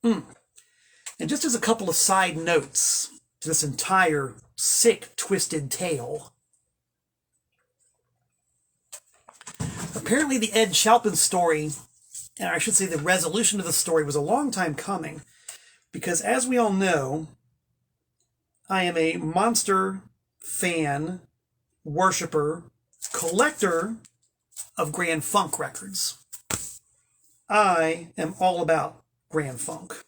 And just as a couple of side notes to this entire sick, twisted tale. Apparently the Ed Chalpin story, and I should say the resolution of the story, was a long time coming, because as we all know, I am a monster fan, worshiper, collector of Grand Funk records. I am all about Grand Funk.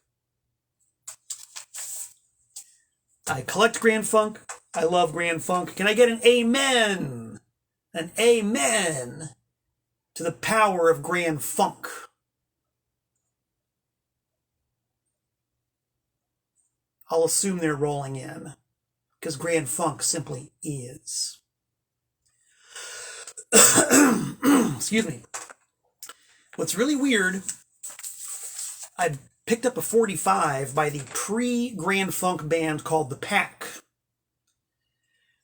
I collect Grand Funk. I love Grand Funk. Can I get an amen? An amen to the power of Grand Funk. I'll assume they're rolling in, because Grand Funk simply is. Excuse me. What's really weird, I picked up a 45 by the pre-Grand Funk band called The Pack.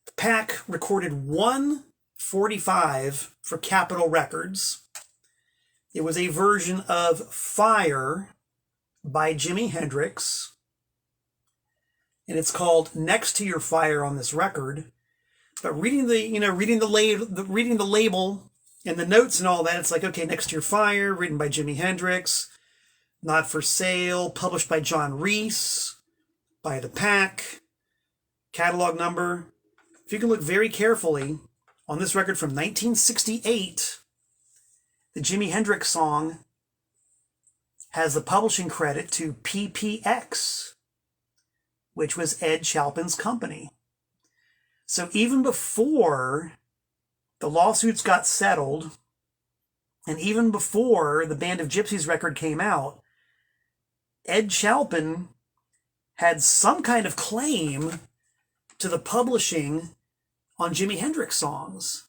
The Pack recorded one 45 for Capitol Records. It was a version of Fire by Jimi Hendrix. And it's called Next to Your Fire on this record. But reading the label and the notes and all that, it's like, okay, Next to Your Fire, written by Jimi Hendrix, Not for Sale, published by John Reese, by The Pack, catalog number. If you can look very carefully on this record from 1968, the Jimi Hendrix song has the publishing credit to PPX, which was Ed Chalpin's company. So even before the lawsuits got settled, and even before the Band of Gypsies record came out, Ed Chalpin had some kind of claim to the publishing on Jimi Hendrix songs.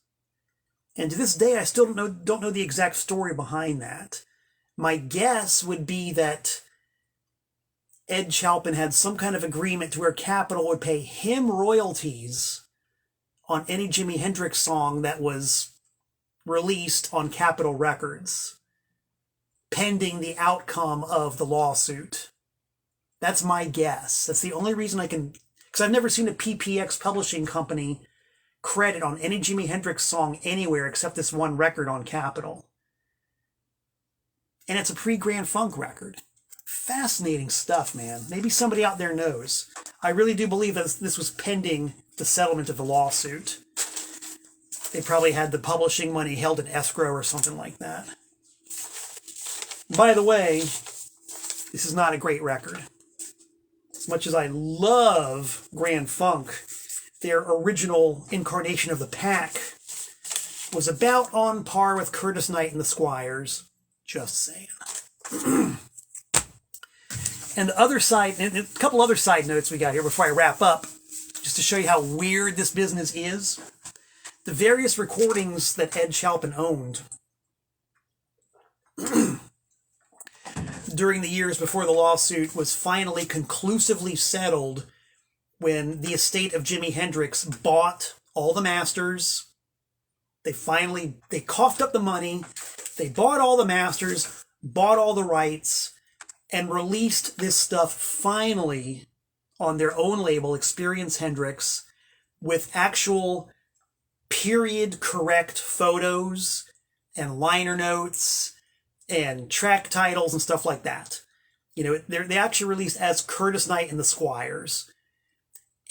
And to this day, I still don't know the exact story behind that. My guess would be that Ed Chalpin had some kind of agreement to where Capitol would pay him royalties on any Jimi Hendrix song that was released on Capitol Records, pending the outcome of the lawsuit. That's my guess. That's the only reason I can, because I've never seen a PPX publishing company credit on any Jimi Hendrix song anywhere except this one record on Capitol. And it's a pre-Grand Funk record. Fascinating stuff, man. Maybe somebody out there knows. I really do believe that this was pending the settlement of the lawsuit. They probably had the publishing money held in escrow or something like that. By the way, this is not a great record. As much as I love Grand Funk, their original incarnation of The Pack was about on par with Curtis Knight and the Squires. Just saying. And the other side, and a couple other side notes we got here before I wrap up, just to show you how weird this business is. The various recordings that Ed Chalpin owned during the years before the lawsuit was finally conclusively settled when the estate of Jimi Hendrix bought all the masters. They coughed up the money, they bought all the masters, bought all the rights, and released this stuff finally on their own label, Experience Hendrix, with actual period correct photos and liner notes and track titles and stuff like that. You know, they actually released as Curtis Knight and the Squires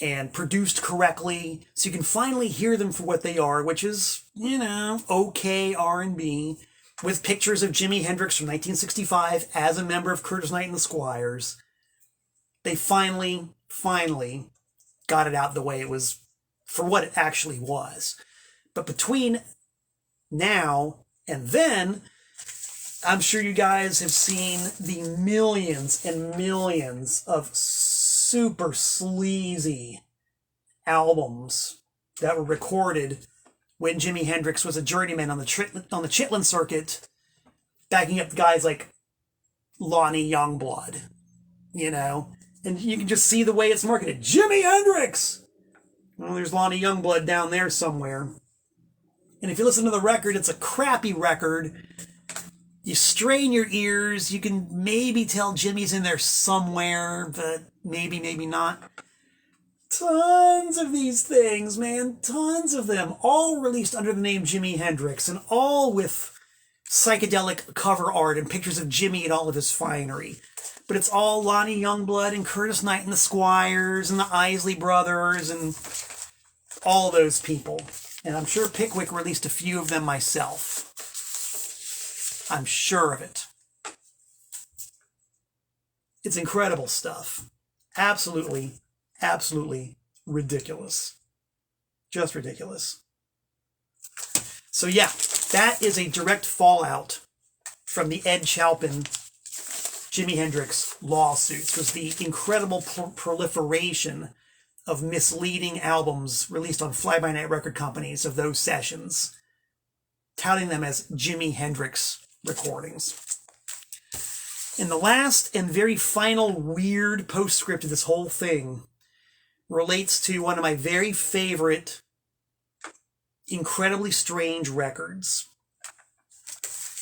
and produced correctly, so you can finally hear them for what they are, which is, you know, okay R&B, with pictures of Jimi Hendrix from 1965 as a member of Curtis Knight and the Squires. They finally got it out the way it was, for what it actually was. But between now and then, I'm sure you guys have seen the millions and millions of super sleazy albums that were recorded when Jimi Hendrix was a journeyman on the Chitlin circuit, backing up guys like Lonnie Youngblood, you know? And you can just see the way it's marketed. Jimi Hendrix! Well, there's Lonnie Youngblood down there somewhere. And if you listen to the record, it's a crappy record. You strain your ears, you can maybe tell Jimmy's in there somewhere, but maybe not. Tons of these things, man. Tons of them. All released under the name Jimi Hendrix, and all with psychedelic cover art and pictures of Jimmy and all of his finery. But it's all Lonnie Youngblood and Curtis Knight and the Squires and the Isley Brothers and all those people. And I'm sure Pickwick released a few of them myself. I'm sure of it. It's incredible stuff. Absolutely ridiculous. Just ridiculous. So yeah, that is a direct fallout from the Ed Chalpin Jimi Hendrix lawsuits, was the incredible proliferation of misleading albums released on fly-by-night record companies of those sessions, touting them as Jimi Hendrix recordings. And the last and very final weird postscript of this whole thing relates to one of my very favorite, incredibly strange records.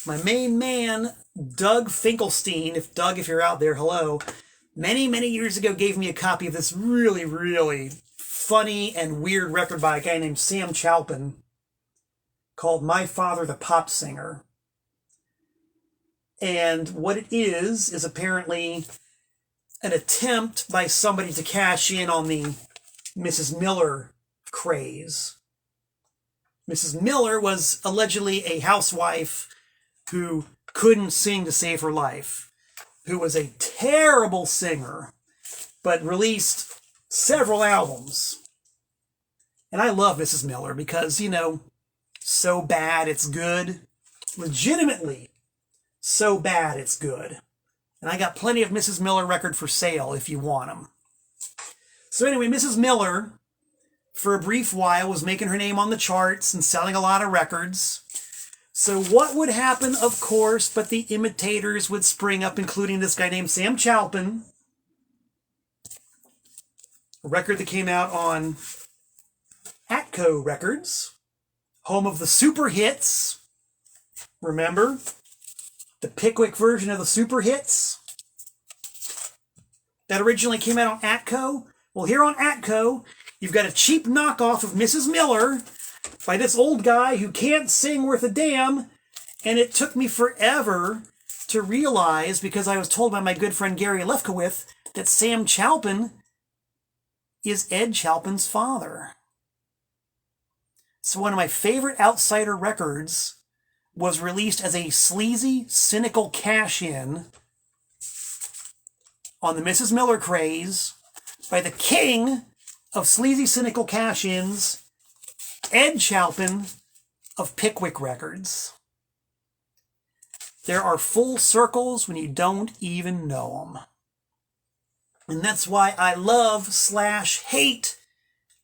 My main man, Doug Finkelstein, if you're out there, hello, many years ago gave me a copy of this really funny and weird record by a guy named Sam Chalpin called My Father the Pop Singer. And what it is apparently an attempt by somebody to cash in on the Mrs. Miller craze. Mrs. Miller was allegedly a housewife who couldn't sing to save her life, who was a terrible singer, but released several albums. And I love Mrs. Miller because, you know, so bad it's good. Legitimately, so bad it's good. And I got plenty of Mrs. Miller record for sale if you want them. So anyway, Mrs. Miller, for a brief while, was making her name on the charts and selling a lot of records. So what would happen, of course, but the imitators would spring up, including this guy named Sam Chalpin. A record that came out on Atco Records, home of the super hits. Remember? The Pickwick version of the super hits that originally came out on Atco. Well, here on Atco, you've got a cheap knockoff of Mrs. Miller by this old guy who can't sing worth a damn. And it took me forever to realize, because I was told by my good friend Gary Lefkowitz, that Sam Chalpin is Ed Chalpin's father. So one of my favorite outsider records was released as a sleazy, cynical cash-in on the Mrs. Miller craze by the king of sleazy, cynical cash-ins, Ed Chalpin of Pickwick Records. There are full circles when you don't even know them. And that's why I love/hate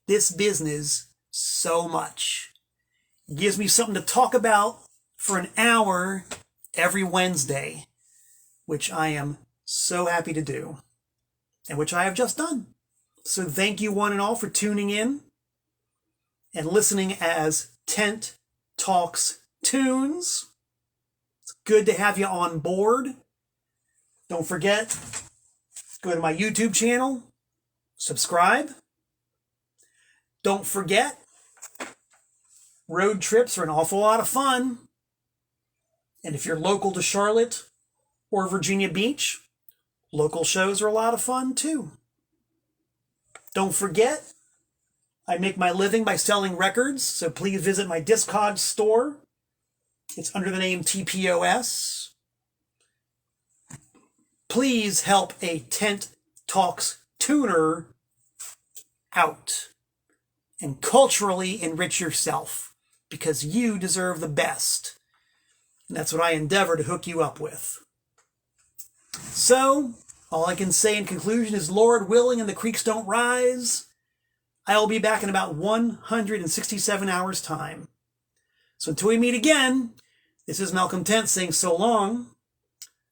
this business so much. It gives me something to talk about for an hour every Wednesday, which I am so happy to do, and which I have just done. So thank you one and all for tuning in and listening as Tent Talks Tunes. It's good to have you on board. Don't forget, go to my YouTube channel, subscribe. Don't forget, road trips are an awful lot of fun. And if you're local to Charlotte or Virginia Beach, local shows are a lot of fun too. Don't forget, I make my living by selling records, so please visit my Discogs store. It's under the name TPOS. Please help a Tent Talks tuner out and culturally enrich yourself, because you deserve the best. And that's what I endeavor to hook you up with. So, all I can say in conclusion is, Lord willing and the creeks don't rise, I will be back in about 167 hours' time. So until we meet again, this is Malcolm Tent saying so long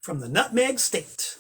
from the Nutmeg State.